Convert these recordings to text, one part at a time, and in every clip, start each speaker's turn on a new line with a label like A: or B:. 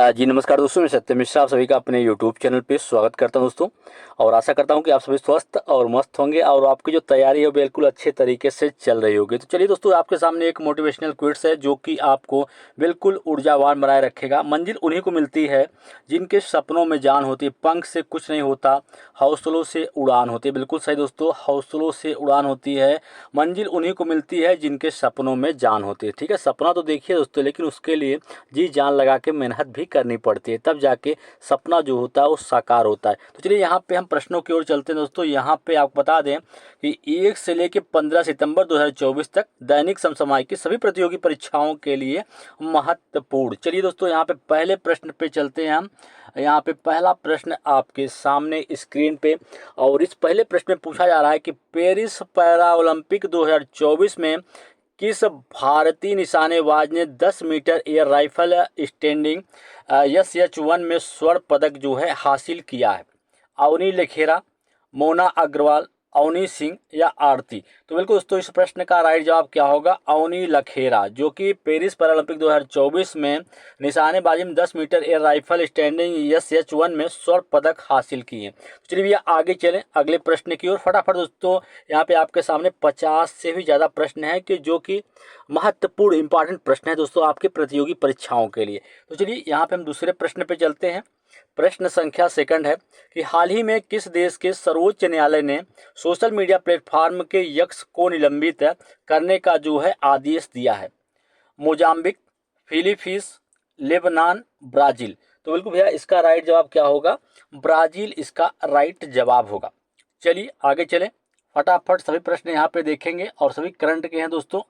A: जी नमस्कार दोस्तों, मैं सत्यम मिश्रा आप सभी का अपने यूट्यूब चैनल पे स्वागत करता हूं दोस्तों। और आशा करता हूं कि आप सभी स्वस्थ और मस्त होंगे और आपकी जो तैयारी है वो बिल्कुल अच्छे तरीके से चल रही होगी। तो चलिए दोस्तों, आपके सामने एक मोटिवेशनल क्विट्स है जो कि आपको बिल्कुल ऊर्जावान बनाए रखेगा। मंजिल उन्हीं को मिलती है जिनके सपनों में जान होती है। पंख से कुछ नहीं होता, हौसलों से उड़ान होती है। बिल्कुल सही दोस्तों, हौसलों से उड़ान होती है। मंजिल उन्हीं को मिलती है जिनके सपनों में जान होती है। ठीक है, सपना तो देखिए दोस्तों, लेकिन उसके लिए जी जान लगा के मेहनत भी करनी पड़ती है, तब जाके सपना जो होता है वो साकार होता है। तो चलिए यहाँ पे हम प्रश्नों की ओर चलते हैं दोस्तों। यहाँ पे आपको बता दें कि 1 से लेकर 15 सितंबर 2024 तक दैनिक समसामयिक की सभी प्रतियोगी परीक्षाओं के लिए महत्वपूर्ण। चलिए दोस्तों, यहाँ पे पहले प्रश्न पे चलते हैं हम। यहाँ पे पहला प्रश्न आपके सामने स्क्रीन पे, और इस पहले प्रश्न में पूछा जा रहा है कि पेरिस पैरा ओलंपिक 2024 में किस भारतीय निशानेबाज ने 10 metre air rifle standing SH1 में स्वर्ण पदक जो है हासिल किया है? अवनी लखेरा, मोना अग्रवाल, अवनी सिंह या आरती? तो बिल्कुल दोस्तों, इस प्रश्न का राइट जवाब क्या होगा? अवनी लखेरा, जो कि पेरिस पैरालंपिक 2024 में निशानेबाजी में 10 metre air rifle standing SH1 में स्वर्ण पदक हासिल किए हैं। तो चलिए भैया आगे चलें अगले प्रश्न की ओर फटाफट दोस्तों। यहाँ पे आपके सामने 50 से भी ज़्यादा प्रश्न हैं कि जो कि महत्वपूर्ण इंपॉर्टेंट प्रश्न है दोस्तों आपके प्रतियोगी परीक्षाओं के लिए। तो चलिए यहाँ पे हम दूसरे प्रश्न पे चलते हैं। प्रश्न संख्या सेकंड है कि हाल ही में किस देश के सर्वोच्च न्यायालय ने सोशल मीडिया प्लेटफॉर्म के यक्स को निलंबित करने का जो है आदेश दिया है? Mozambique, Philippines, Lebanon, Brazil? तो बिल्कुल भैया इसका राइट जवाब क्या होगा? ब्राजील इसका राइट जवाब होगा। चलिए आगे चलें, फटाफट सभी प्रश्न यहाँ पे देखेंगे और सभी करंट के हैं दोस्तों।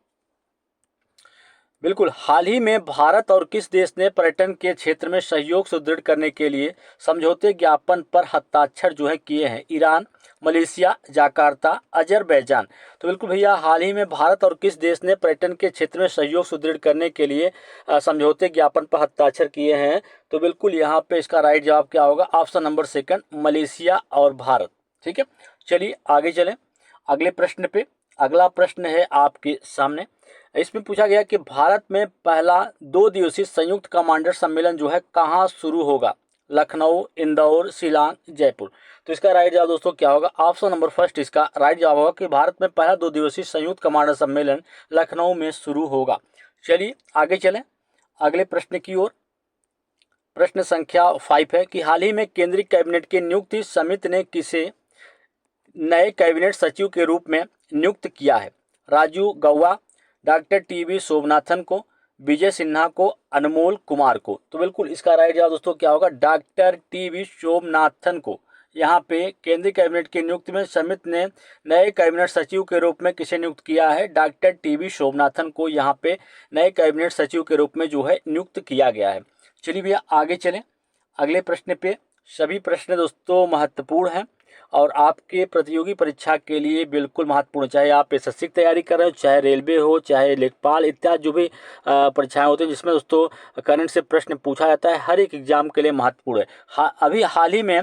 A: बिल्कुल, हाल ही में भारत और किस देश ने पर्यटन के क्षेत्र में सहयोग सुदृढ़ करने के लिए समझौते ज्ञापन पर हस्ताक्षर जो है किए हैं? Iran, Malaysia, Jakarta, Azerbaijan? तो बिल्कुल भैया, हाल ही में भारत और किस देश ने पर्यटन के क्षेत्र में सहयोग सुदृढ़ करने के लिए समझौते ज्ञापन पर हस्ताक्षर किए हैं? तो बिल्कुल यहाँ पे इसका राइट जवाब क्या होगा? ऑप्शन नंबर सेकंड, मलेशिया और भारत। ठीक है, चलिए आगे चलें अगले प्रश्न पे। अगला प्रश्न है आपके सामने। इसमें पूछा गया कि भारत में पहला 2 दिवसीय संयुक्त कमांडर सम्मेलन जो है कहाँ शुरू होगा? लखनऊ, इंदौर, शिलांग, जयपुर? तो इसका राइट जवाब दोस्तों क्या होगा? ऑप्शन नंबर फर्स्ट इसका राइट जवाब होगा कि भारत में पहला 2 दिवसीय संयुक्त कमांडर सम्मेलन लखनऊ में शुरू होगा। चलिए आगे चलें अगले प्रश्न की ओर। प्रश्न संख्या 5 है कि हाल ही में केंद्रीय कैबिनेट की नियुक्ति समिति ने किसे नए कैबिनेट सचिव के रूप में नियुक्त किया है? राजू गौवा, डॉक्टर टीवी सोमनाथन को, विजय सिन्हा को, अनमोल कुमार को? तो बिल्कुल इसका राइट जवाब दोस्तों क्या होगा? डॉक्टर टीवी सोमनाथन को यहाँ पे केंद्रीय कैबिनेट की नियुक्ति में समिति ने नए कैबिनेट सचिव के रूप में किसे नियुक्त किया है? डॉक्टर टीवी सोमनाथन को यहाँ पे नए कैबिनेट सचिव के रूप में जो है नियुक्त किया गया है। चलिए भैया आगे चलें अगले प्रश्न पे। सभी प्रश्न दोस्तों महत्वपूर्ण हैं और आपके प्रतियोगी परीक्षा के लिए बिल्कुल महत्वपूर्ण, चाहे आप एसएससी की तैयारी कर रहे हो, चाहे रेलवे हो, चाहे लेखपाल इत्यादि जो भी परीक्षाएं होती हैं जिसमें दोस्तों करंट से प्रश्न पूछा जाता है, हर एक एग्जाम के लिए महत्वपूर्ण है। अभी हाल ही में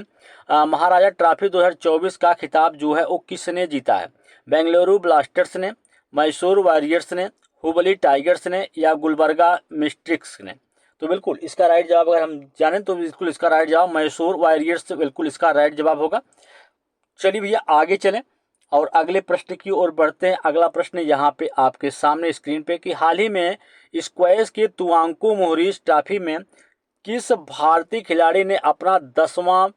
A: महाराजा ट्रॉफी 2024 का खिताब जो है वो किसने जीता है? बेंगलुरु ब्लास्टर्स ने, मैसूर वॉरियर्स ने, हुबली टाइगर्स ने या गुलबर्गा मिस्ट्रिक्स ने? तो बिल्कुल इसका राइट जवाब अगर हम जानें तो बिल्कुल इसका राइट जवाब मैसूर वॉरियर्स बिल्कुल इसका राइट जवाब होगा। चलिए भैया आगे चलें और अगले प्रश्न की ओर बढ़ते हैं। अगला प्रश्न यहाँ पे आपके सामने स्क्रीन पे कि हाल ही में स्क्वैश के तुआंकू मोहरीज ट्रॉफी में किस भारतीय खिलाड़ी ने अपना 10वां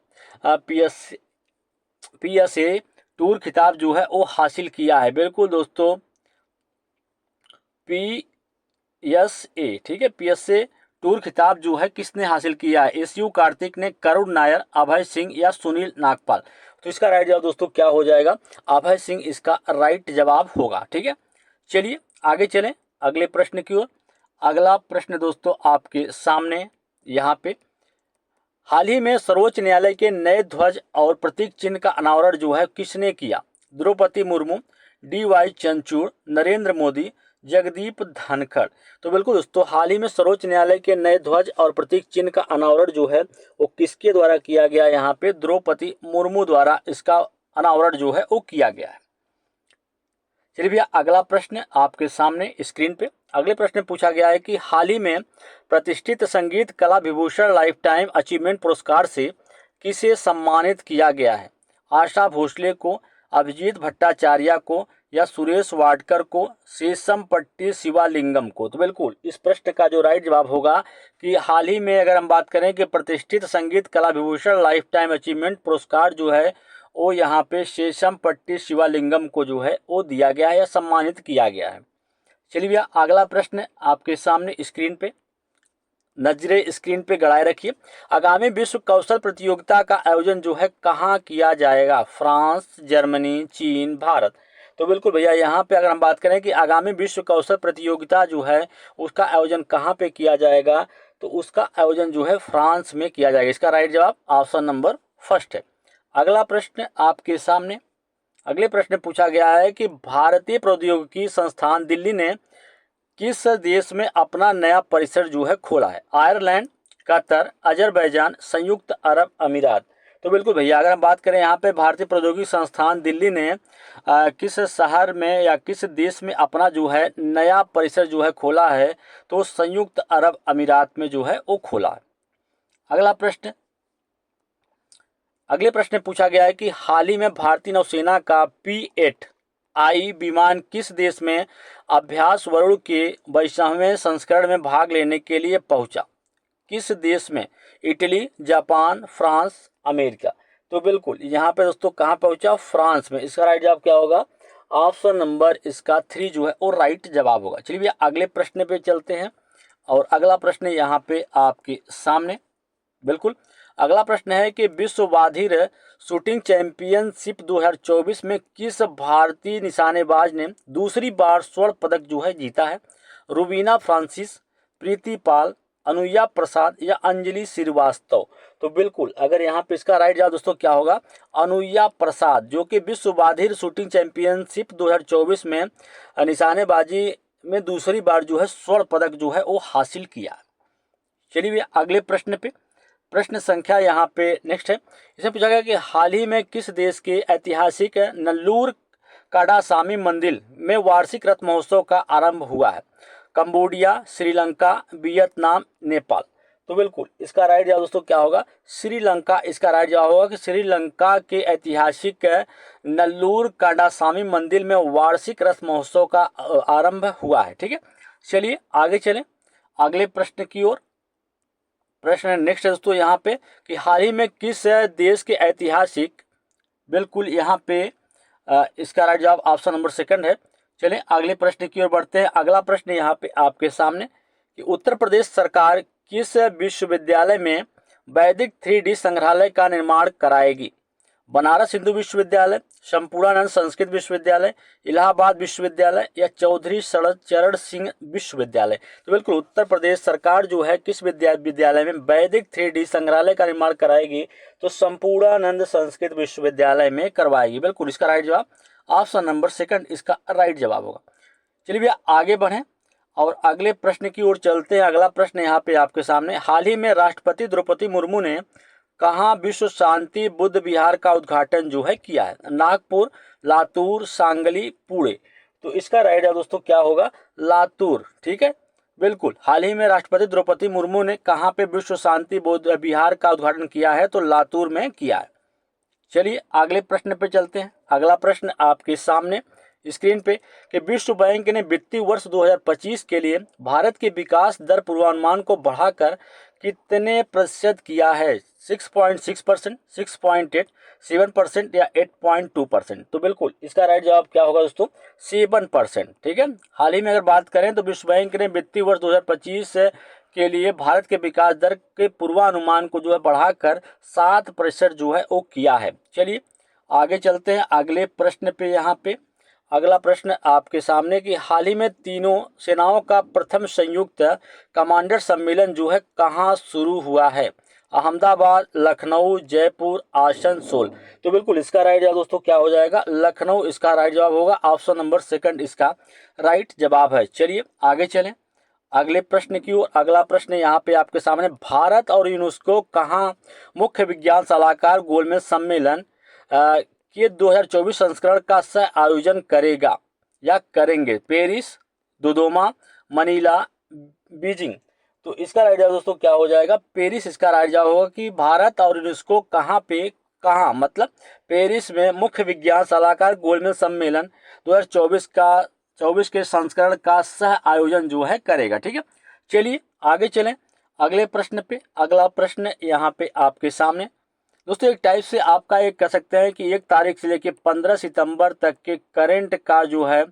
A: PSA टूर खिताब जो है वो हासिल किया है? बिल्कुल दोस्तों, PSA, ठीक है, PSA टूर खिताब जो है किसने हासिल किया है? SU कार्तिक ने, करुण नायर, अभय सिंह या सुनील नागपाल? तो इसका राइट जवाब दोस्तों क्या हो जाएगा? अभय सिंह इसका राइट जवाब होगा। ठीक है, चलिए आगे चलें अगले प्रश्न की ओर। अगला प्रश्न दोस्तों आपके सामने यहाँ पे, हाल ही में सर्वोच्च न्यायालय के नए ध्वज और प्रतीक चिन्ह का अनावरण जो है किसने किया? द्रौपदी मुर्मू, DY चंद्रचूड़, नरेंद्र मोदी, जगदीप धनखड़? तो बिल्कुल दोस्तों, हाल ही में सर्वोच्च न्यायालय के नए ध्वज और प्रतीक चिन्ह का अनावरण जो है वो किसके द्वारा किया गया? यहाँ पे द्रौपदी मुर्मू द्वारा इसका अनावरण जो है वो किया गया है। चलिए भैया अगला प्रश्न आपके सामने स्क्रीन पे। अगले प्रश्न में पूछा गया है कि हाल ही में प्रतिष्ठित संगीत कला विभूषण लाइफ टाइम अचीवमेंट पुरस्कार से किसे सम्मानित किया गया है? आशा भोसले को, अभिजीत भट्टाचार्य को, या सुरेश वाडकर को, शेषमपट्टी शिवालिंगम को? तो बिल्कुल इस प्रश्न का जो राइट जवाब होगा कि हाल ही में अगर हम बात करें कि प्रतिष्ठित संगीत कला विभूषण लाइफ टाइम अचीवमेंट पुरस्कार जो है वो यहाँ पे शेषमपट्टी शिवालिंगम को जो है वो दिया गया है या सम्मानित किया गया है। चलिए भैया अगला प्रश्न आपके सामने स्क्रीन पे, नजरे स्क्रीन पे गड़ाए रखिए। आगामी विश्व कौशल प्रतियोगिता का आयोजन जो है कहाँ किया जाएगा? फ्रांस, जर्मनी, चीन, भारत? तो बिल्कुल भैया यहाँ पे अगर हम बात करें कि आगामी विश्व कौशल प्रतियोगिता जो है उसका आयोजन कहाँ पे किया जाएगा, तो उसका आयोजन जो है फ्रांस में किया जाएगा। इसका राइट जवाब ऑप्शन नंबर फर्स्ट है। अगला प्रश्न आपके सामने, अगले प्रश्न पूछा गया है कि भारतीय प्रौद्योगिकी संस्थान दिल्ली ने किस देश में अपना नया परिसर जो है खोला है? आयरलैंड, कतर, अजरबैजान, संयुक्त अरब अमीरात? तो बिल्कुल भैया अगर हम बात करें यहाँ पे भारतीय प्रौद्योगिकी संस्थान दिल्ली ने किस शहर में या किस देश में अपना जो है नया परिसर जो है खोला है, तो संयुक्त अरब अमीरात में जो है वो खोला है। अगला प्रश्न, अगले प्रश्न में पूछा गया है कि हाल ही में भारतीय नौसेना का P-8I विमान किस देश में अभ्यास वरुण के 22वें संस्करण में भाग लेने के लिए पहुंचा? किस देश में? Italy, Japan, France, America? तो बिल्कुल यहाँ पे दोस्तों कहाँ पहुंचा? फ्रांस में। इसका राइट जवाब क्या होगा? ऑप्शन नंबर इसका 3 जो है वो राइट जवाब होगा। चलिए भैया अगले प्रश्न पे चलते हैं और अगला प्रश्न यहाँ पे आपके सामने, बिल्कुल अगला प्रश्न है कि विश्व बाधिर शूटिंग चैंपियनशिप 2024 में किस भारतीय निशानेबाज ने दूसरी बार स्वर्ण पदक जो है जीता है? रुबीना फ्रांसिस, प्रीति पाल, अनुया प्रसाद या अंजलि श्रीवास्तव? तो बिल्कुल अगर यहाँ पे इसका राइट जवाब दोस्तों क्या होगा? अनुया प्रसाद, जो कि विश्व बाधिर शूटिंग चैंपियनशिप 2024 में निशानेबाजी में दूसरी बार जो है स्वर्ण पदक जो है वो हासिल किया। चलिए अगले प्रश्न पे, प्रश्न संख्या यहाँ पे नेक्स्ट है। इसमें पूछा गया कि हाल ही में किस देश के ऐतिहासिक नल्लूर काडासामी मंदिर में वार्षिक रथ महोत्सव का आरंभ हुआ है? Cambodia, Sri Lanka, Vietnam, Nepal? तो बिल्कुल इसका राइट जवाब दोस्तों क्या होगा? श्रीलंका। इसका राइट जवाब होगा कि श्रीलंका के ऐतिहासिक नल्लूर काडासामी मंदिर में वार्षिक रथ महोत्सव का आरंभ हुआ है। ठीक है, चलिए आगे चलें अगले प्रश्न की ओर। प्रश्न नेक्स्ट है दोस्तों यहाँ पे कि हाल ही में किस देश के ऐतिहासिक, बिल्कुल यहाँ पे इसका राइट जवाब ऑप्शन नंबर सेकंड है। चलें अगले प्रश्न की ओर बढ़ते हैं। अगला प्रश्न यहाँ पे आपके सामने कि उत्तर प्रदेश सरकार किस विश्वविद्यालय में वैदिक 3D संग्रहालय का निर्माण कराएगी? बनारस हिंदू विश्वविद्यालय, संपूर्णानंद संस्कृत विश्वविद्यालय, इलाहाबाद विश्वविद्यालय या चौधरी शरद चरण सिंह विश्वविद्यालय? तो बिल्कुल उत्तर प्रदेश सरकार जो है किस विद्यालय में वैदिक 3D संग्रहालय का निर्माण कराएगी? तो संपूर्णानंद संस्कृत विश्वविद्यालय में करवाएगी। बिल्कुल इसका राइट जवाब ऑप्शन नंबर सेकंड इसका राइट जवाब होगा। चलिए भैया आगे बढ़ें और अगले प्रश्न की ओर चलते हैं। अगला प्रश्न यहाँ पे आपके सामने, हाल ही में राष्ट्रपति द्रौपदी मुर्मू ने कहाँ विश्व शांति बुद्ध विहार का उद्घाटन जो है किया है? नागपुर, लातूर, सांगली, पुणे? तो इसका राइट है दोस्तों क्या होगा? लातूर। ठीक है, बिल्कुल हाल ही में राष्ट्रपति द्रौपदी मुर्मू ने कहाँ पे विश्व शांति बुद्ध विहार का उद्घाटन किया है? तो लातूर में किया है। चलिए अगले प्रश्न पे चलते हैं। अगला प्रश्न आपके सामने स्क्रीन पे कि विश्व बैंक ने वित्तीय वर्ष 2025 के लिए भारत के विकास दर पूर्वानुमान को बढ़ाकर कितने प्रतिशत किया है? 6.6%, 6.8, 7% या 8.2%? तो बिल्कुल इसका राइट जवाब क्या होगा दोस्तों? 7%। ठीक है, हाल ही में अगर बात करें तो विश्व बैंक ने वित्तीय वर्ष 2025 के लिए भारत के विकास दर के पूर्वानुमान को जो है बढ़ाकर 7% जो है वो किया है। चलिए आगे चलते हैं अगले प्रश्न पे। यहाँ पे अगला प्रश्न आपके सामने कि हाल ही में तीनों सेनाओं का प्रथम संयुक्त कमांडर सम्मेलन जो है कहाँ शुरू हुआ है? अहमदाबाद, लखनऊ, जयपुर, आसनसोल? तो बिल्कुल इसका राइट जवाब दोस्तों क्या हो जाएगा? लखनऊ। इसका राइट जवाब होगा ऑप्शन नंबर सेकंड इसका राइट जवाब है। चलिए आगे चलें अगले प्रश्न की ओर। अगला प्रश्न यहाँ पे आपके सामने, भारत और यूनेस्को कहाँ मुख्य विज्ञान सलाहकार गोलमेज सम्मेलन के 2024 संस्करण का सह आयोजन करेगा? या करेंगे? Paris, Dodoma, Manila, Beijing. तो इसका राइट जवाब दोस्तों क्या हो जाएगा? पेरिस इसका राइट जवाब होगा कि भारत और यूनेस्को कहाँ पे, कहाँ मतलब पेरिस में मुख्य विज्ञान सलाहकार गोलमेज सम्मेलन 2024 का 24 के संस्करण का सह आयोजन जो है करेगा। ठीक है, चलिए आगे चलें अगले प्रश्न पे। अगला प्रश्न यहाँ पे आपके सामने दोस्तों एक टाइप से आपका एक कह सकते हैं कि 1 तारीख से लेकर 15 सितंबर तक के करंट का जो है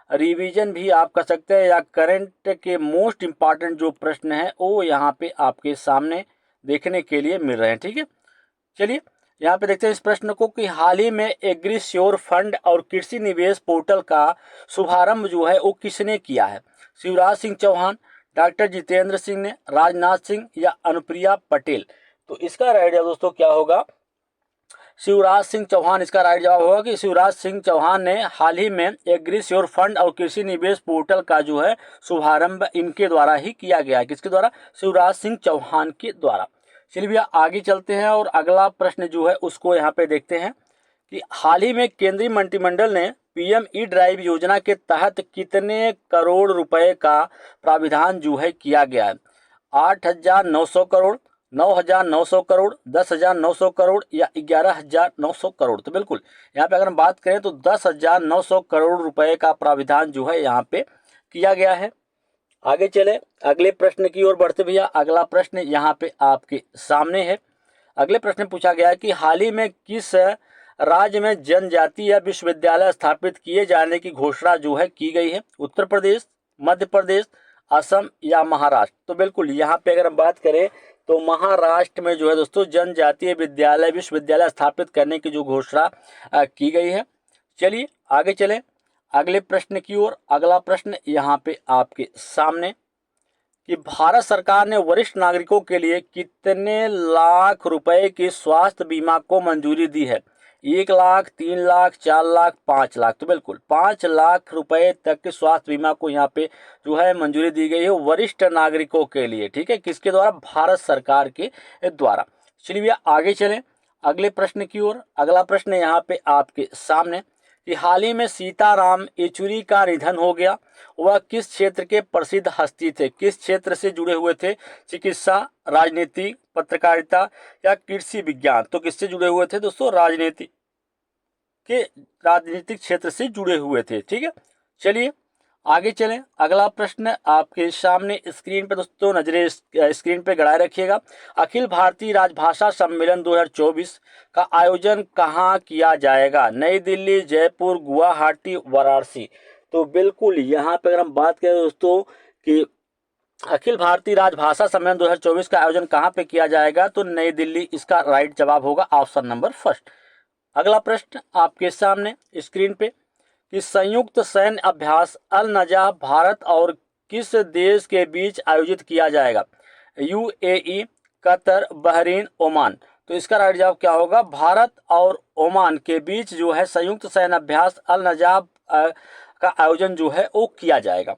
A: रिवीजन भी आप कह सकते हैं, या करंट के मोस्ट इम्पॉर्टेंट जो प्रश्न है वो यहाँ पे आपके सामने देखने के लिए मिल रहे हैं। ठीक है, चलिए यहाँ पे देखते हैं इस प्रश्न को कि हाल ही में एग्रीश्योर फंड और कृषि निवेश पोर्टल का शुभारंभ जो है वो किसने किया है? शिवराज सिंह चौहान, डॉक्टर जितेंद्र सिंह ने, राजनाथ सिंह या अनुप्रिया पटेल? तो इसका राइट जवाब दोस्तों क्या होगा? शिवराज सिंह चौहान इसका राइट जवाब होगा कि शिवराज सिंह चौहान ने हाल ही में एग्रीश्योर फंड और कृषि निवेश पोर्टल का जो है शुभारंभ इनके द्वारा ही किया गया है। किसके द्वारा? शिवराज सिंह चौहान के द्वारा। चलिए भैया आगे चलते हैं और अगला प्रश्न जो है उसको यहाँ पे देखते हैं कि हाल ही में केंद्रीय मंत्रिमंडल ने पीएम ई ड्राइव योजना के तहत कितने करोड़ रुपए का प्राविधान जो है किया गया है? 8,900 करोड़, 9,900 करोड़, 10,900 करोड़ या 11,900 करोड़? तो बिल्कुल यहाँ पे अगर हम बात करें तो 10,900 करोड़ रुपए का प्राविधान जो है यहाँ पे किया गया है। आगे चले अगले प्रश्न की ओर बढ़ते भैया। अगला प्रश्न यहाँ पे आपके सामने है। अगले प्रश्न पूछा गया है कि हाल ही में किस राज्य में जनजातीय विश्वविद्यालय स्थापित किए जाने की घोषणा जो है की गई है? उत्तर प्रदेश, मध्य प्रदेश, असम या महाराष्ट्र? तो बिल्कुल यहाँ पे अगर हम बात करें तो महाराष्ट्र में जो है दोस्तों जनजातीय विद्यालय विश्वविद्यालय स्थापित करने की जो घोषणा की गई है। चलिए आगे चलें अगले प्रश्न की ओर। अगला प्रश्न यहाँ पे आपके सामने कि भारत सरकार ने वरिष्ठ नागरिकों के लिए कितने लाख रुपए की स्वास्थ्य बीमा को मंजूरी दी है? 1 लाख, 3 लाख, 4 लाख, 5 लाख? तो बिल्कुल 5 लाख रुपए तक के स्वास्थ्य बीमा को यहाँ पे जो है मंजूरी दी गई है वरिष्ठ नागरिकों के लिए। ठीक है, किसके द्वारा? भारत सरकार के द्वारा। चलिए भैया आगे चलें अगले प्रश्न की ओर। अगला प्रश्न यहाँ पे आपके सामने कि हाल ही में सीताराम येचुरी का निधन हो गया। वह किस क्षेत्र के प्रसिद्ध हस्ती थे? किस क्षेत्र से जुड़े हुए थे? चिकित्सा, राजनीति, पत्रकारिता या कृषि विज्ञान? तो किससे जुड़े हुए थे दोस्तों? राजनीतिक क्षेत्र से जुड़े हुए थे। ठीक है, चलिए आगे चलें अगला प्रश्न आपके सामने स्क्रीन पे दोस्तों नजरें स्क्रीन पे गड़ाए रखिएगा। अखिल भारतीय राजभाषा सम्मेलन 2024 का आयोजन कहाँ किया जाएगा? नई दिल्ली, जयपुर, गुवाहाटी, वाराणसी? तो बिल्कुल यहाँ पे अगर हम बात करें दोस्तों कि अखिल भारतीय राजभाषा सम्मेलन 2024 का आयोजन कहाँ पे किया जाएगा तो नई दिल्ली इसका राइट जवाब होगा ऑप्शन नंबर फर्स्ट। अगला प्रश्न आपके सामने स्क्रीन पे कि संयुक्त सैन्य अभ्यास अल नजा भारत और किस देश के बीच आयोजित किया जाएगा? UAE, Qatar, Bahrain, Oman? तो इसका राइट जवाब क्या होगा? भारत और ओमान के बीच जो है संयुक्त सैन्य अभ्यास अल नजाब का आयोजन जो है वो किया जाएगा।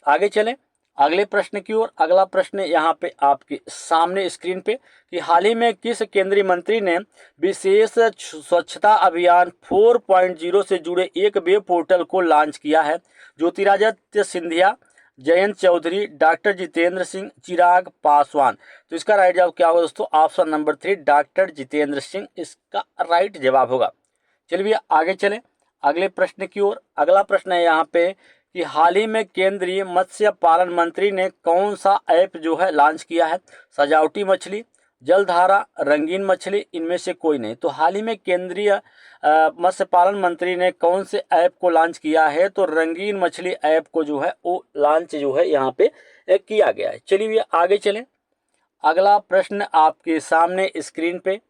A: आगे चलें अगले प्रश्न की ओर। अगला प्रश्न यहाँ पे आपके सामने स्क्रीन पे कि हाल ही में किस केंद्रीय मंत्री ने विशेष स्वच्छता अभियान 4.0 से जुड़े एक वेब पोर्टल को लॉन्च किया है? ज्योतिरादित्य सिंधिया, जयंत चौधरी, डॉक्टर जितेंद्र सिंह, चिराग पासवान? तो इसका राइट जवाब क्या होगा दोस्तों? Option number 3 doctor Jitendra Singh इसका राइट जवाब होगा। चलिए भैया आगे चलें अगले प्रश्न की ओर। अगला प्रश्न है यहाँ पे कि हाल ही में केंद्रीय मत्स्य पालन मंत्री ने कौन सा ऐप जो है लॉन्च किया है? सजावटी मछली, जलधारा, रंगीन मछली? इनमें से कोई नहीं। तो हाल ही में केंद्रीय मत्स्य पालन मंत्री ने कौन से ऐप को लॉन्च किया है? तो रंगीन मछली ऐप को जो है वो लॉन्च जो है यहाँ पे किया गया है। चलिए आगे चलें अगला प्रश्न आपके सामने स्क्रीन पे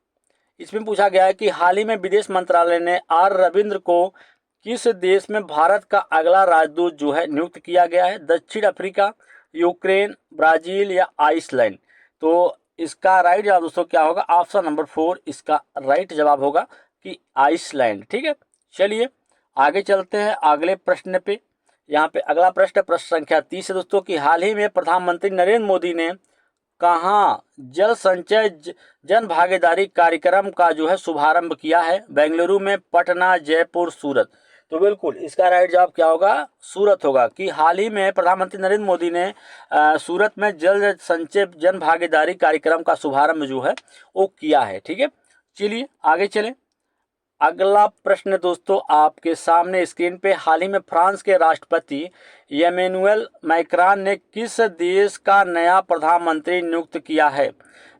A: इसमें पूछा गया है कि हाल ही में विदेश मंत्रालय ने आर रविंद्र को किस देश में भारत का अगला राजदूत जो है नियुक्त किया गया है? दक्षिण अफ्रीका, यूक्रेन, ब्राजील या आइसलैंड? तो इसका राइट जवाब दोस्तों क्या होगा? ऑप्शन नंबर 4 इसका राइट जवाब होगा कि आइसलैंड। ठीक है, चलिए आगे चलते हैं अगले प्रश्न पे। यहाँ पे अगला प्रश्न संख्या 30 है दोस्तों कि हाल ही में प्रधानमंत्री नरेंद्र मोदी ने कहाँ जल संचय जन भागीदारी कार्यक्रम का जो है शुभारंभ किया है? बेंगलुरु में, पटना, जयपुर, सूरत? तो बिल्कुल इसका राइट जवाब क्या होगा, सूरत होगा। कि हाल ही में प्रधानमंत्री नरेंद्र मोदी ने सूरत में जल संचय जन भागीदारी कार्यक्रम का शुभारंभ जो है वो किया है। ठीक है, चलिए आगे चलें। अगला प्रश्न दोस्तों आपके सामने स्क्रीन पे, हाल ही में फ्रांस के राष्ट्रपति इमैनुअल मैक्रॉन ने किस देश का नया प्रधानमंत्री नियुक्त किया है?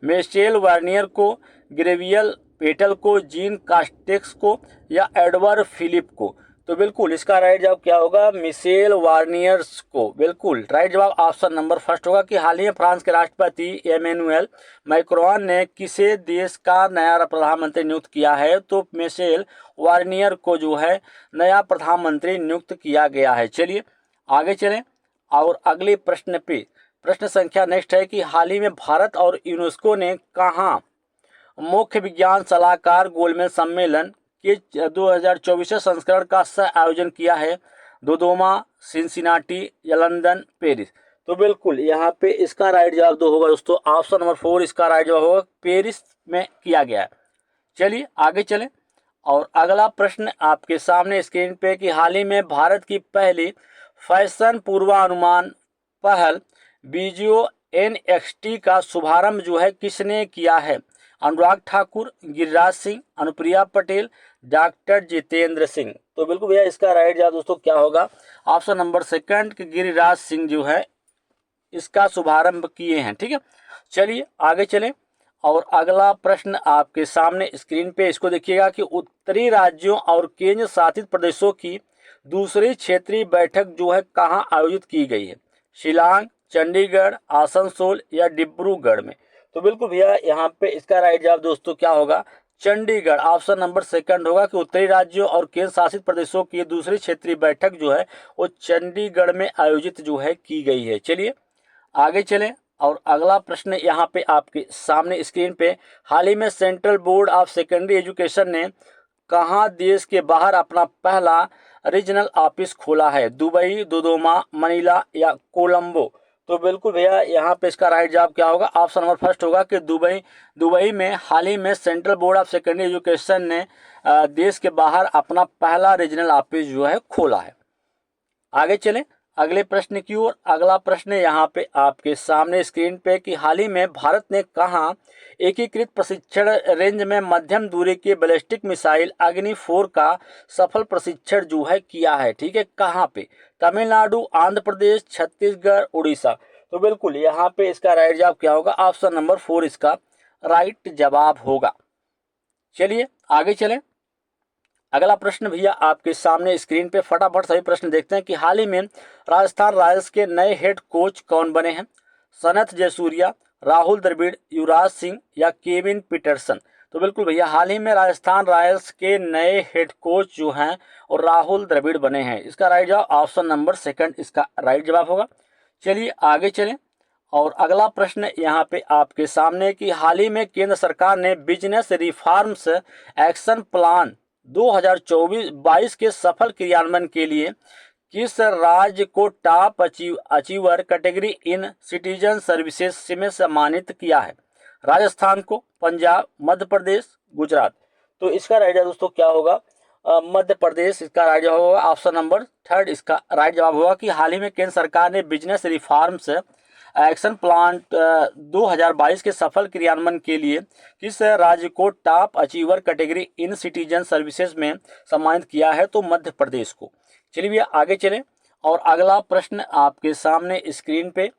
A: मिशेल बार्नियर को, गैब्रियल पेटल को, जीन कास्टेक्स को या एडवर्ड फिलिप को? तो बिल्कुल इसका राइट जवाब क्या होगा, मिशेल वार्नियर्स को। बिल्कुल राइट जवाब ऑप्शन नंबर फर्स्ट होगा। कि हाल ही में फ्रांस के राष्ट्रपति इमैनुअल मैक्रॉन ने किसे देश का नया प्रधानमंत्री नियुक्त किया है? तो मिशेल वार्नियर को जो है नया प्रधानमंत्री नियुक्त किया गया है। चलिए आगे चलें और अगले प्रश्न पे, प्रश्न संख्या नेक्स्ट है कि हाल ही में भारत और यूनेस्को ने कहाँ मुख्य विज्ञान सलाहकार गोलमेज सम्मेलन के 2024 संस्करण का सह आयोजन किया है? दोदोमा, सिंसिनाटी या लंदन, पेरिस? तो बिल्कुल यहाँ पे इसका राइट जवाब दो होगा दोस्तों, ऑप्शन नंबर 4 इसका राइट जवाब होगा, पेरिस में किया गया है। चलिए आगे चलें और अगला प्रश्न आपके सामने स्क्रीन पे कि हाल ही में भारत की पहली फैशन पूर्वानुमान पहल बीजीओ NXT का शुभारंभ जो है किसने किया है? अनुराग ठाकुर, गिरिराज सिंह, अनुप्रिया पटेल, डॉक्टर जितेंद्र सिंह? तो बिल्कुल भैया इसका राइट जवाब दोस्तों क्या होगा, ऑप्शन नंबर सेकंड कि गिरिराज सिंह जो है इसका शुभारंभ किए हैं। ठीक है, चलिए आगे चलें और अगला प्रश्न आपके सामने स्क्रीन पे, इसको देखिएगा कि उत्तरी राज्यों और केंद्र शासित प्रदेशों की दूसरी क्षेत्रीय बैठक जो है कहाँ आयोजित की गई है? शिलांग, चंडीगढ़, आसनसोल या डिब्रूगढ़ में? तो बिल्कुल भैया यहाँ पे इसका राइट जवाब दोस्तों क्या होगा, चंडीगढ़, ऑप्शन नंबर सेकंड होगा। कि उत्तरी राज्यों और केंद्र शासित प्रदेशों की दूसरी क्षेत्रीय बैठक जो है वो चंडीगढ़ में आयोजित जो है की गई है। चलिए आगे चलें और अगला प्रश्न यहाँ पे आपके सामने स्क्रीन पे, हाल ही में central board of secondary education ने कहाँ देश के बाहर अपना पहला रीजनल ऑफिस खोला है? दुबई, दोदोमा, मनीला या कोलंबो? तो बिल्कुल भैया यहाँ पे इसका राइट जवाब क्या होगा, ऑप्शन नंबर फर्स्ट होगा कि दुबई में हाल ही में central board of secondary education ने देश के बाहर अपना पहला रीजनल ऑफिस जो है खोला है। आगे चलें अगले प्रश्न की ओर। अगला प्रश्न यहाँ पे आपके सामने स्क्रीन पे कि हाल ही में भारत ने कहाँ एकीकृत प्रशिक्षण रेंज में मध्यम दूरी के बैलिस्टिक मिसाइल अग्नि 4 का सफल प्रशिक्षण जो है किया है? ठीक है, कहाँ पे? तमिलनाडु, आंध्र प्रदेश, छत्तीसगढ़, उड़ीसा? तो बिल्कुल यहाँ पे इसका राइट जवाब क्या होगा, ऑप्शन नंबर 4 इसका राइट जवाब होगा। चलिए आगे चलें। अगला प्रश्न भैया आपके सामने स्क्रीन पे, फटाफट सभी प्रश्न देखते हैं कि हाल ही में राजस्थान रॉयल्स के नए हेड कोच कौन बने हैं? सनत जयसूर्या, राहुल द्रविड़, युवराज सिंह या केविन पीटरसन? तो बिल्कुल भैया हाल ही में राजस्थान रॉयल्स के नए हेड कोच जो हैं और राहुल द्रविड़ बने हैं। इसका राइट जवाब ऑप्शन नंबर सेकंड इसका राइट जवाब होगा। चलिए आगे चलें और अगला प्रश्न यहाँ पे आपके सामने कि हाल ही में केंद्र सरकार ने बिजनेस रिफॉर्म्स एक्शन प्लान 2024-22 के सफल क्रियान्वयन के लिए किस राज्य को टॉप अचीवर कैटेगरी इन सिटीजन सर्विसेज में सम्मानित किया है? राजस्थान को, पंजाब, मध्य प्रदेश, गुजरात? तो इसका राइट जवाब दोस्तों क्या होगा, मध्य प्रदेश इसका राइट जवाब होगा, ऑप्शन नंबर थर्ड इसका राइट जवाब होगा। कि हाल ही में केंद्र सरकार ने बिजनेस रिफॉर्म्स एक्शन प्लान 2022 के सफल क्रियान्वयन के लिए किस राज्य को टॉप अचीवर कैटेगरी इन सिटीजन सर्विसेज में सम्मानित किया है? तो मध्य प्रदेश को। चलिए आगे चलें और अगला प्रश्न आपके सामने स्क्रीन पे,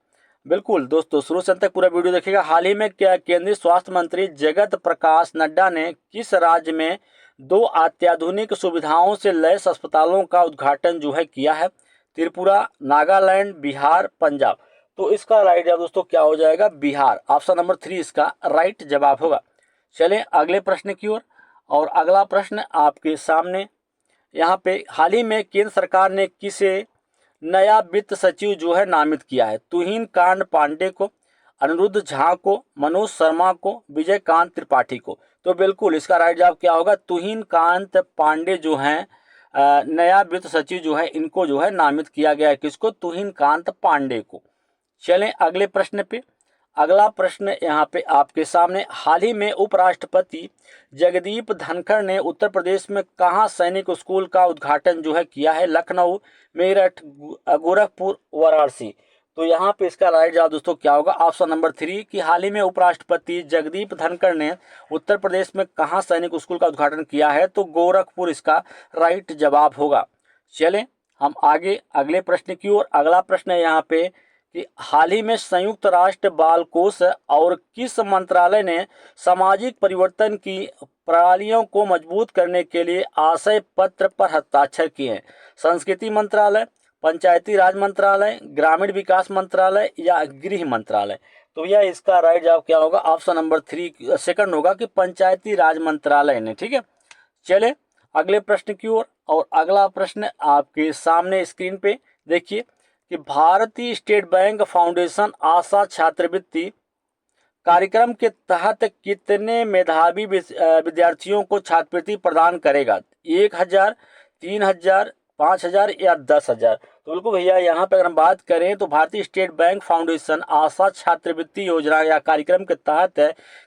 A: बिल्कुल दोस्तों शुरू से अंत तक पूरा वीडियो देखिएगा। हाल ही में क्या केंद्रीय स्वास्थ्य मंत्री जगत प्रकाश नड्डा ने किस राज्य में 2 अत्याधुनिक सुविधाओं से लैस अस्पतालों का उद्घाटन जो है किया है? त्रिपुरा, नागालैंड, बिहार, पंजाब? तो इसका राइट जवाब दोस्तों क्या हो जाएगा, बिहार, ऑप्शन नंबर 3 इसका राइट जवाब होगा। चलें अगले प्रश्न की ओर और अगला प्रश्न आपके सामने यहाँ पे, हाल ही में केंद्र सरकार ने किसे नया वित्त सचिव जो है नामित किया है? तुहिन कांत पांडे को, अनिरुद्ध झा को, मनोज शर्मा को, विजयकांत त्रिपाठी को? तो बिल्कुल इसका राइट जवाब क्या होगा, तुहिन कांत पांडे जो हैं नया वित्त सचिव जो है इनको जो है नामित किया गया है। किसको? तुहिन कांत पांडे को। चलें अगले प्रश्न पे। अगला प्रश्न यहाँ पे आपके सामने, हाल ही में उपराष्ट्रपति जगदीप धनखड़ ने उत्तर प्रदेश में कहाँ सैनिक स्कूल का उद्घाटन जो है किया है? लखनऊ, मेरठ, गोरखपुर, वाराणसी। तो यहाँ पे इसका राइट जवाब दोस्तों क्या होगा? ऑप्शन नंबर 3 कि हाल ही में उपराष्ट्रपति जगदीप धनखड़ ने उत्तर प्रदेश में कहाँ सैनिक स्कूल का उद्घाटन किया है? तो गोरखपुर इसका राइट जवाब होगा। चलें हम आगे अगले प्रश्न की ओर। अगला प्रश्न है यहाँ पे कि हाल ही में संयुक्त राष्ट्र बाल कोष और किस मंत्रालय ने सामाजिक परिवर्तन की प्रणालियों को मजबूत करने के लिए आशय पत्र पर हस्ताक्षर किए हैं? संस्कृति मंत्रालय, पंचायती राज मंत्रालय, ग्रामीण विकास मंत्रालय या गृह मंत्रालय? तो भैया इसका राइट जवाब क्या होगा? ऑप्शन नंबर 3 सेकंड होगा कि पंचायती राज मंत्रालय ने। ठीक है, चले अगले प्रश्न की ओर। और अगला प्रश्न आपके सामने स्क्रीन पे देखिए कि भारतीय स्टेट बैंक फाउंडेशन आशा छात्रवृत्ति कार्यक्रम के तहत कितने मेधावी विद्यार्थियों को छात्रवृत्ति प्रदान करेगा? 1,000, 3,000, 5,000 या 10,000? तो बिल्कुल भैया यहाँ पे अगर हम बात करें तो भारतीय स्टेट बैंक फाउंडेशन आशा छात्रवृत्ति योजना या कार्यक्रम के तहत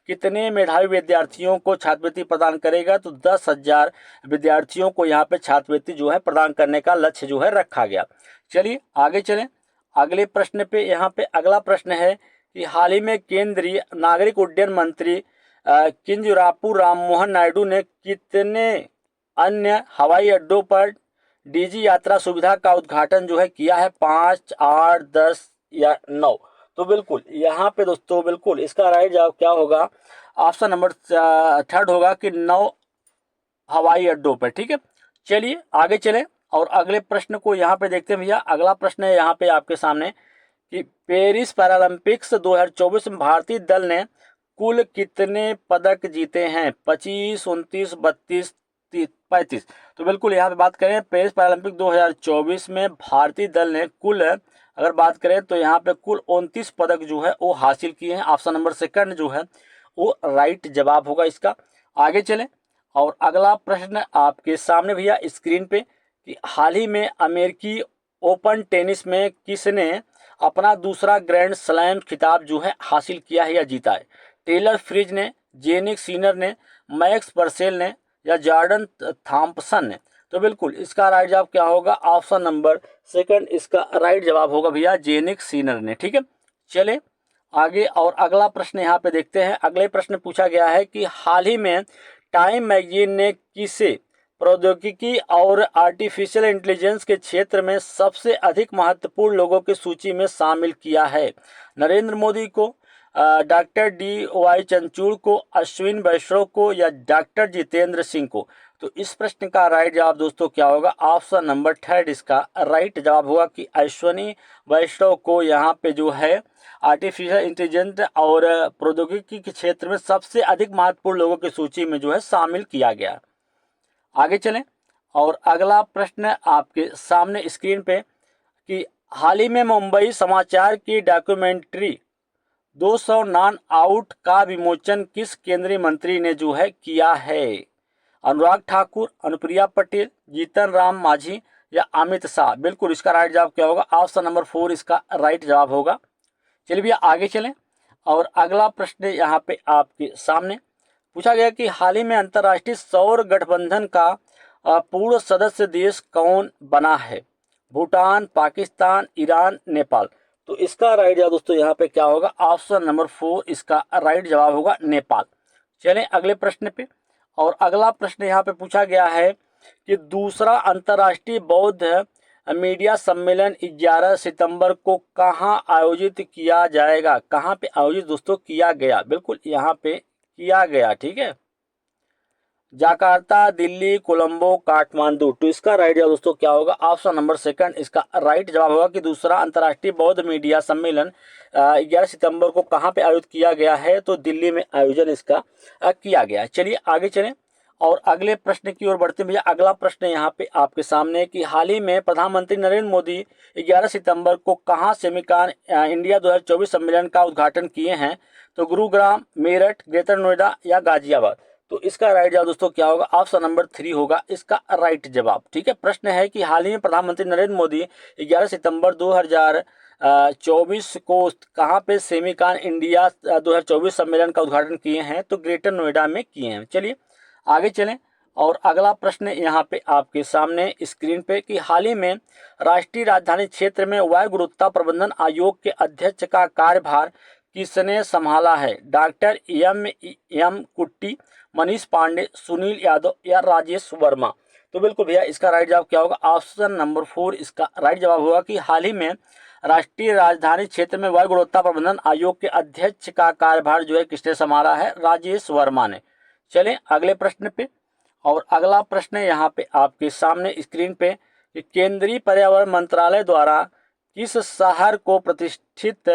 A: कितने मेधावी विद्यार्थियों को छात्रवृत्ति प्रदान करेगा? तो 10,000 विद्यार्थियों को यहाँ पे छात्रवृत्ति जो है प्रदान करने का लक्ष्य जो है रखा गया। चलिए आगे चलें अगले प्रश्न पे। यहाँ पे अगला प्रश्न है कि हाल ही में केंद्रीय नागरिक उड्डयन मंत्री किंजरापू राममोहन नायडू ने कितने अन्य हवाई अड्डों पर डीजी यात्रा सुविधा का उद्घाटन जो है किया है? 5, 8, 10 या 9? तो बिल्कुल यहाँ पे दोस्तों बिल्कुल इसका राइट जवाब क्या होगा? ऑप्शन नंबर 3 होगा कि 9 हवाई अड्डों पर। ठीक है, चलिए आगे चलें और अगले प्रश्न को यहाँ पे देखते हैं भैया। अगला प्रश्न है यहाँ पे आपके सामने कि पेरिस पैरालंपिक्स 2024 में भारतीय दल ने कुल कितने पदक जीते हैं? 25, 29, 32, 35? तो बिल्कुल यहाँ पे बात करें पेरिस पैरालंपिक 2024 में भारतीय दल ने कुल अगर बात करें तो यहाँ पे कुल 29 पदक जो है वो हासिल किए हैं। ऑप्शन नंबर 2 जो है वो राइट जवाब होगा इसका। आगे चलें और अगला प्रश्न आपके सामने भैया स्क्रीन पे कि हाल ही में अमेरिकी ओपन टेनिस में किसने अपना दूसरा ग्रैंड स्लैम खिताब जो है हासिल किया है या जीता है? टेलर फ्रिज ने, जेनिक सीनर ने, मैक्स परसेल ने या जॉर्डन थॉम्पसन ने? तो बिल्कुल इसका राइट जवाब क्या होगा? ऑप्शन नंबर 2 इसका राइट जवाब होगा भैया, जेनिक सीनर ने। ठीक है, चले आगे और अगला प्रश्न यहाँ पे देखते हैं। अगले प्रश्न पूछा गया है कि हाल ही में टाइम मैगजीन ने किसे प्रौद्योगिकी और आर्टिफिशियल इंटेलिजेंस के क्षेत्र में सबसे अधिक महत्वपूर्ण लोगों की सूची में शामिल किया है? नरेंद्र मोदी को, डॉक्टर DY चंद्रचूड़ को, अश्विन वैष्णव को या डॉक्टर जितेंद्र सिंह को? तो इस प्रश्न का राइट जवाब दोस्तों क्या होगा? ऑप्शन नंबर 3 इसका राइट जवाब होगा कि अश्विनी वैष्णव को यहाँ पे जो है आर्टिफिशियल इंटेलिजेंस और प्रौद्योगिकी के क्षेत्र में सबसे अधिक महत्वपूर्ण लोगों की सूची में जो है शामिल किया गया। आगे चलें और अगला प्रश्न आपके सामने स्क्रीन पे कि हाल ही में मुंबई समाचार की डॉक्यूमेंट्री 200 नॉन आउट का विमोचन किस केंद्रीय मंत्री ने जो है किया है? अनुराग ठाकुर, अनुप्रिया पटेल, जीतन राम मांझी या अमित शाह? बिल्कुल इसका राइट जवाब क्या होगा? ऑप्शन नंबर 4 इसका राइट जवाब होगा। चलिए भैया आगे चलें और अगला प्रश्न यहाँ पे आपके सामने पूछा गया कि हाल ही में अंतर्राष्ट्रीय सौर गठबंधन का पूर्ण सदस्य देश कौन बना है? भूटान, पाकिस्तान, ईरान, नेपाल? तो इसका राइट जवाब दोस्तों यहाँ पे क्या होगा? ऑप्शन नंबर 4 इसका राइट जवाब होगा, नेपाल। चलें अगले प्रश्न पे और अगला प्रश्न यहाँ पे पूछा गया है कि दूसरा अंतर्राष्ट्रीय बौद्ध मीडिया सम्मेलन 11 सितंबर को कहाँ आयोजित किया जाएगा? कहाँ पे आयोजित दोस्तों किया गया? बिल्कुल यहाँ पे किया गया। ठीक है, जाकार्ता, दिल्ली, कोलंबो, काठमांडू? तो इसका राइट जवाब दोस्तों क्या होगा? ऑप्शन नंबर 2 इसका राइट जवाब होगा कि दूसरा अंतर्राष्ट्रीय बौद्ध मीडिया सम्मेलन 11 सितंबर को कहाँ पे आयोजित किया गया है? तो दिल्ली में आयोजन इसका किया गया। चलिए आगे चलें और अगले प्रश्न की ओर बढ़ते हैं भैया। अगला प्रश्न यहाँ पे आपके सामने कि हाल ही में प्रधानमंत्री नरेंद्र मोदी 11 सितंबर को कहाँ सेमिकान इंडिया 2024 सम्मेलन का उद्घाटन किए हैं? तो गुरुग्राम, मेरठ, ग्रेटर नोएडा या गाजियाबाद? तो इसका राइट जवाब दोस्तों क्या होगा? ऑप्शन नंबर 3 होगा इसका राइट जवाब। ठीक है, प्रश्न है कि हाल ही में प्रधानमंत्री नरेंद्र मोदी 11 सितंबर 2024 को कहाँ पे सेमिकान इंडिया 2024 सम्मेलन का उद्घाटन किए हैं? तो ग्रेटर नोएडा में किए हैं। चलिए आगे चलें और अगला प्रश्न यहाँ पे आपके सामने स्क्रीन पे कि हाल ही में राष्ट्रीय राजधानी क्षेत्र में वायु गुणवत्ता प्रबंधन आयोग के अध्यक्ष का कार्यभार किसने संभाला है? डॉक्टर एम कुट्टी, मनीष पांडे, सुनील यादव या राजेश वर्मा? तो बिल्कुल भैया इसका राइट जवाब क्या होगा? ऑप्शन नंबर 4 इसका राइट जवाब होगा कि हाल ही में राष्ट्रीय राजधानी क्षेत्र में वायु गुणवत्ता प्रबंधन आयोग के अध्यक्ष का कार्यभार जो है किसने संभाला है? राजेश वर्मा ने। चलें अगले प्रश्न पे और अगला प्रश्न यहाँ पे आपके सामने स्क्रीन पे कि केंद्रीय पर्यावरण मंत्रालय द्वारा किस शहर को प्रतिष्ठित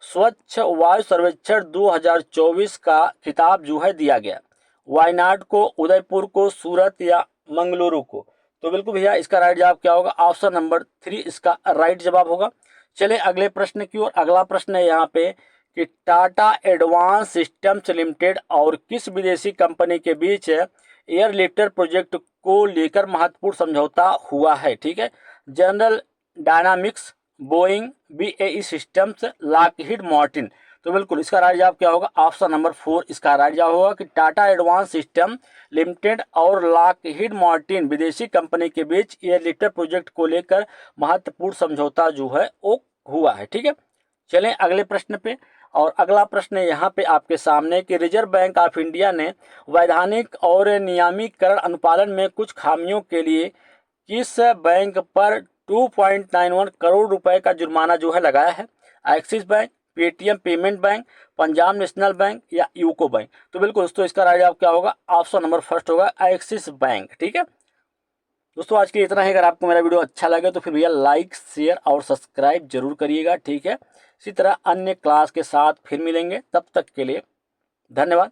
A: स्वच्छ वायु सर्वेक्षण 2024 का खिताब जो है दिया गया? वायनाड को, उदयपुर को, सूरत या मंगलुरु को? तो बिल्कुल भैया इसका राइट जवाब क्या होगा? ऑप्शन नंबर 3 इसका राइट जवाब होगा। चले अगले प्रश्न की ओर। अगला प्रश्न है यहाँ पे कि टाटा एडवांस सिस्टम्स लिमिटेड और किस विदेशी कंपनी के बीच एयरलिफ्टर प्रोजेक्ट को लेकर महत्वपूर्ण समझौता हुआ है? ठीक है, general dynamics, Boeing, BAE systems, Lockheed Martin? तो बिल्कुल इसका राइट जवाब क्या होगा? ऑप्शन नंबर 4 इसका राइट जवाब होगा कि टाटा एडवांस सिस्टम लिमिटेड और लॉकहीड मार्टिन विदेशी कंपनी के बीच एयरलिफ्टर प्रोजेक्ट को लेकर महत्वपूर्ण समझौता जो है वो हुआ है। ठीक है, चलें अगले प्रश्न पे और अगला प्रश्न यहाँ पे आपके सामने कि रिजर्व बैंक ऑफ इंडिया ने वैधानिक और नियामीकरण अनुपालन में कुछ खामियों के लिए किस बैंक पर 2.91 करोड़ रुपए का जुर्माना जो है लगाया है? Axis bank, Paytm payment bank, Punjab national bank या यूको बैंक? तो बिल्कुल दोस्तों इसका राइट जवाब क्या होगा? ऑप्शन नंबर फर्स्ट होगा एक्सिस बैंक। ठीक है दोस्तों, आज के लिए इतना है। अगर आपको मेरा वीडियो अच्छा लगे तो फिर भैया लाइक, शेयर और सब्सक्राइब जरूर करिएगा। ठीक है, इसी तरह अन्य क्लास के साथ फिर मिलेंगे, तब तक के लिए धन्यवाद।